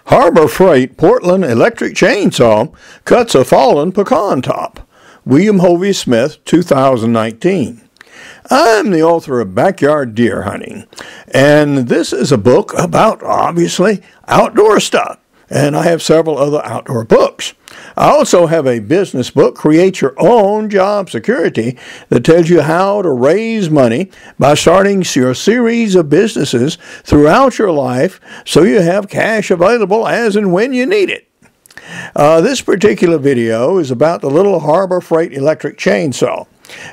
Harbor Freight Portland electric chainsaw cuts a fallen pecan top. William Hovey Smith, 2019. I'm the author of Backyard Deer Hunting, and this is a book about, obviously, outdoor stuff. And I have several other outdoor books. I also have a business book, Create Your Own Job Security, that tells you how to raise money by starting your series of businesses throughout your life so you have cash available as and when you need it. This particular video is about the little Harbor Freight electric chainsaw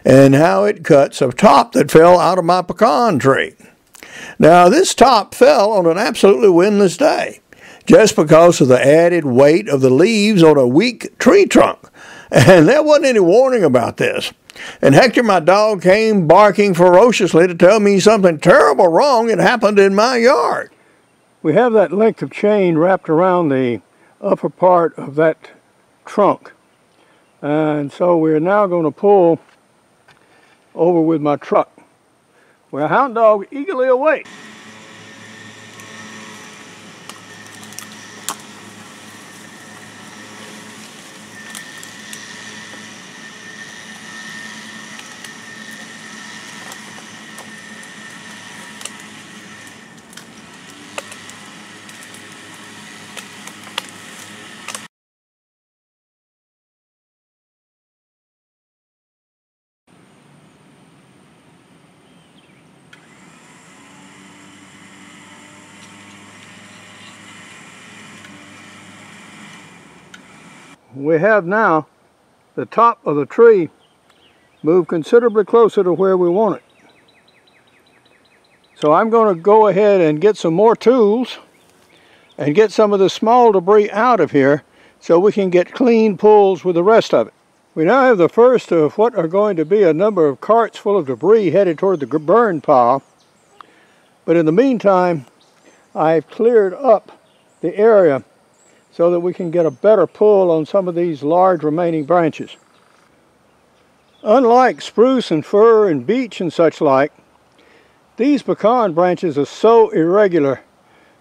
and how it cuts a top that fell out of my pecan tree. Now, this top fell on an absolutely windless day, just because of the added weight of the leaves on a weak tree trunk. And there wasn't any warning about this. And Hector, my dog, came barking ferociously to tell me something terrible wrong had happened in my yard. We have that length of chain wrapped around the upper part of that trunk. And so we're now going to pull over with my truck. Well, Hound Dog eagerly awaits. We have now the top of the tree moved considerably closer to where we want it. So I'm going to go ahead and get some more tools and get some of the small debris out of here so we can get clean pulls with the rest of it. We now have the first of what are going to be a number of carts full of debris headed toward the burn pile. But in the meantime, I've cleared up the area so that we can get a better pull on some of these large remaining branches. Unlike spruce and fir and beech and such like, these pecan branches are so irregular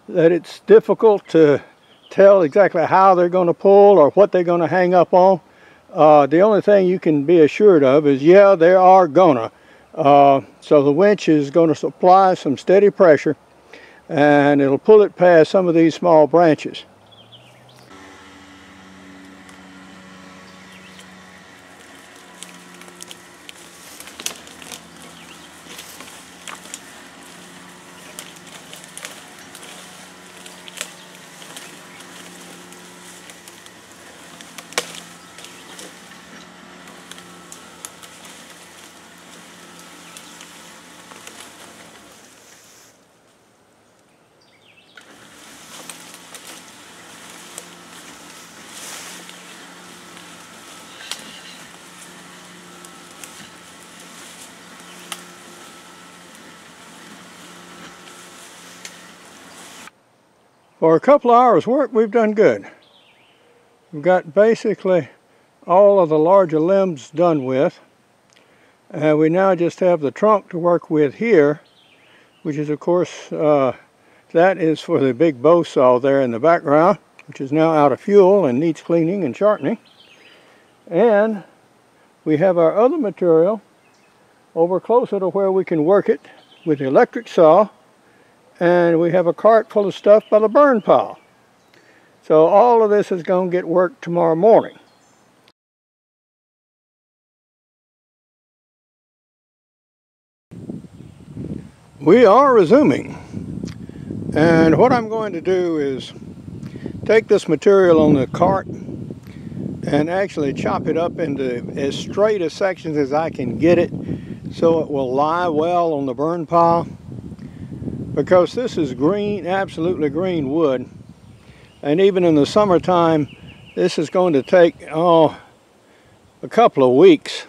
that it's difficult to tell exactly how they're going to pull or what they're going to hang up on. The only thing you can be assured of is, yeah, they are gonna. So the winch is going to supply some steady pressure and it'll pull it past some of these small branches. For a couple of hours work, we've done good. We've got basically all of the larger limbs done with, and we now just have the trunk to work with here, which is, of course, that is for the big bow saw there in the background, which is now out of fuel and needs cleaning and sharpening. And we have our other material over closer to where we can work it with the electric saw. And we have a cart full of stuff by the burn pile. So all of this is going to get worked tomorrow morning. We are resuming. And what I'm going to do is take this material on the cart and actually chop it up into as straight a sections as I can get it so it will lie well on the burn pile. Because this is green, absolutely green wood, and even in the summertime this is going to take a couple of weeks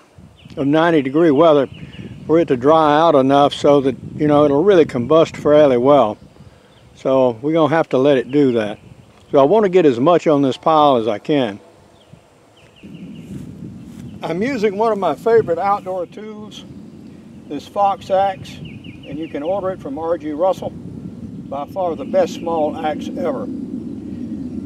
of 90-degree weather for it to dry out enough so that, you know, it'll really combust fairly well. So we're going to have to let it do that. So I want to get as much on this pile as I can. I'm using one of my favorite outdoor tools, this Fox axe, and you can order it from R.G. Russell. By far the best small axe ever.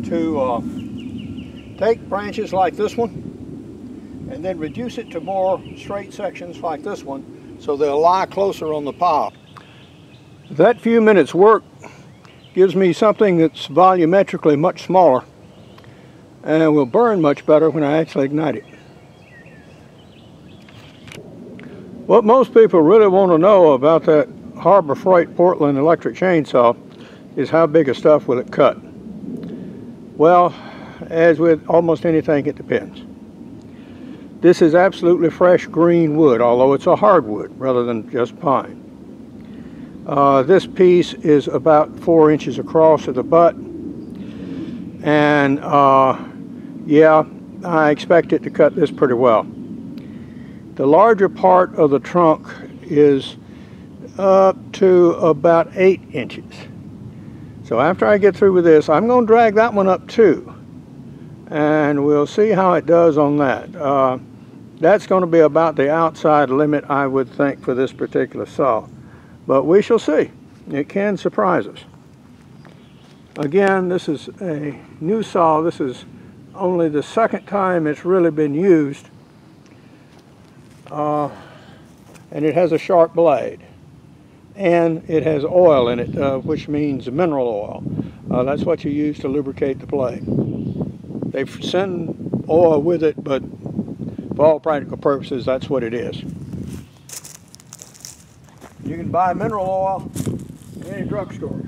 to take branches like this one and then reduce it to more straight sections like this one so they'll lie closer on the pile. That few minutes work gives me something that's volumetrically much smaller and will burn much better when I actually ignite it. What most people really want to know about that Harbor Freight Portland electric chainsaw is how big of stuff will it cut. Well, as with almost anything, it depends. This is absolutely fresh green wood, although it's a hardwood rather than just pine. This piece is about 4 inches across at the butt, and yeah, I expect it to cut this pretty well. The larger part of the trunk is up to about 8 inches. So after I get through with this, I'm going to drag that one up too, and we'll see how it does on that. That's going to be about the outside limit, I would think, for this particular saw. But we shall see. It can surprise us. Again, this is a new saw. This is only the second time it's really been used. And it has a sharp blade. And it has oil in it, which means mineral oil. That's what you use to lubricate the blade. They send oil with it, but for all practical purposes, that's what it is. You can buy mineral oil in any drugstore.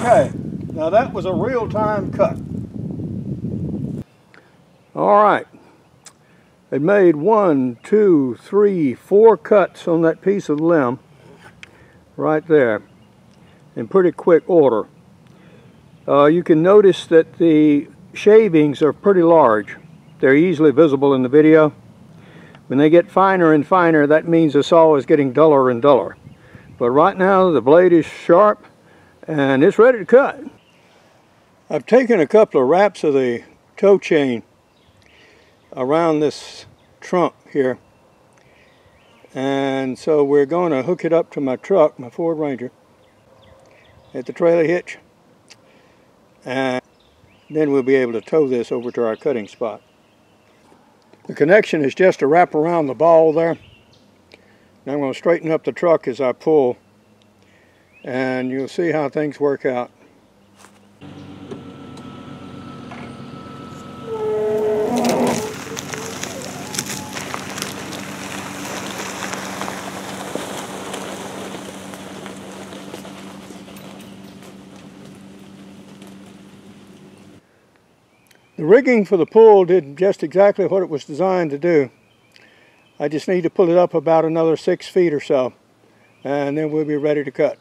Okay, now that was a real-time cut. All right, it made 1, 2, 3, 4 cuts on that piece of limb right there in pretty quick order. You can notice that the shavings are pretty large. They're easily visible in the video. When they get finer and finer, that means the saw is getting duller and duller. But right now the blade is sharp and it's ready to cut. I've taken a couple of wraps of the tow chain around this trunk here, and so we're going to hook it up to my truck, my Ford Ranger, at the trailer hitch, and then we'll be able to tow this over to our cutting spot. The connection is just to wrap around the ball there. Now I'm going to straighten up the truck as I pull, and you'll see how things work out. The rigging for the pull did just exactly what it was designed to do. I just need to pull it up about another 6 feet or so, and then we'll be ready to cut.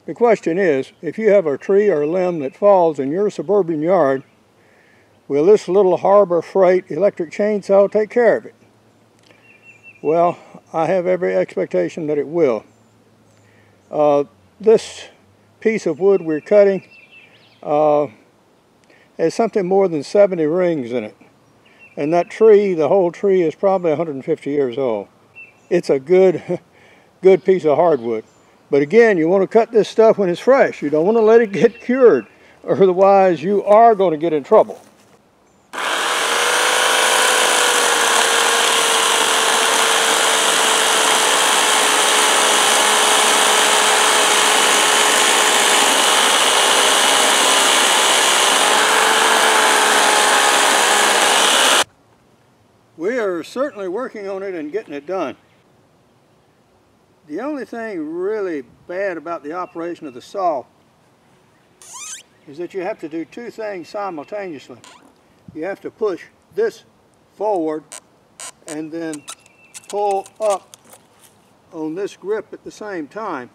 The question is, if you have a tree or a limb that falls in your suburban yard, will this little Harbor Freight electric chainsaw take care of it? Well, I have every expectation that it will. This piece of wood we're cutting has something more than 70 rings in it. And that tree, the whole tree, is probably 150 years old. It's a good piece of hardwood. But again, you want to cut this stuff when it's fresh. You don't want to let it get cured, or otherwise you are going to get in trouble. We are certainly working on it and getting it done. The only thing really bad about the operation of the saw is that you have to do two things simultaneously. You have to push this forward and then pull up on this grip at the same time.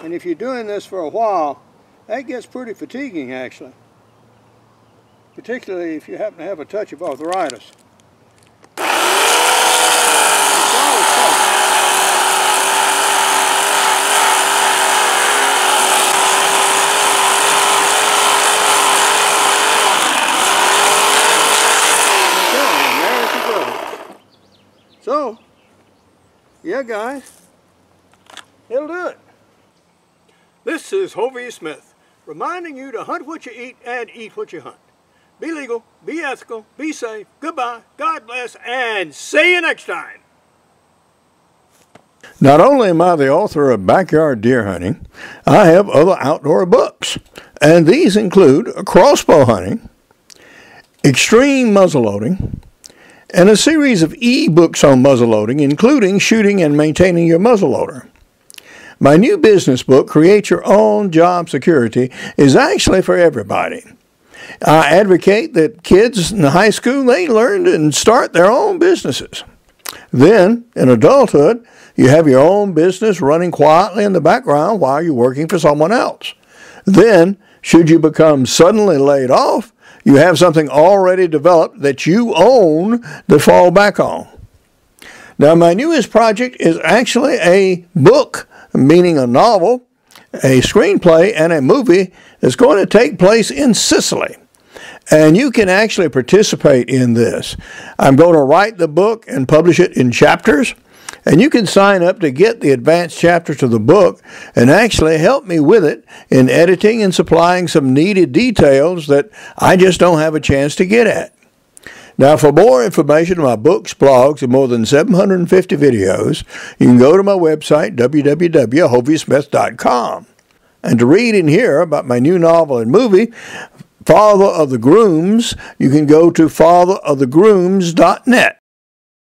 And if you're doing this for a while, that gets pretty fatiguing actually, particularly if you happen to have a touch of arthritis. So, yeah guys, it'll do it. This is Hovey Smith, reminding you to hunt what you eat and eat what you hunt. Be legal, be ethical, be safe, goodbye, God bless, and see you next time. Not only am I the author of Backyard Deer Hunting, I have other outdoor books, and these include crossbow hunting, extreme muzzleloading, and a series of e-books on muzzleloading, including shooting and maintaining your muzzleloader. My new business book, Create Your Own Job Security, is actually for everybody. I advocate that kids in high school, they learn and start their own businesses. Then, in adulthood, you have your own business running quietly in the background while you're working for someone else. Then, should you become suddenly laid off, you have something already developed that you own to fall back on. Now, my newest project is actually a book, meaning a novel, a screenplay, and a movie that's going to take place in Sicily. And you can actually participate in this. I'm going to write the book and publish it in chapters. And you can sign up to get the advanced chapters of the book and actually help me with it in editing and supplying some needed details that I just don't have a chance to get at. Now, for more information on my books, blogs, and more than 750 videos, you can go to my website, www.hoveysmith.com. And to read and hear about my new novel and movie, Father of the Grooms, you can go to fatherofthegrooms.net.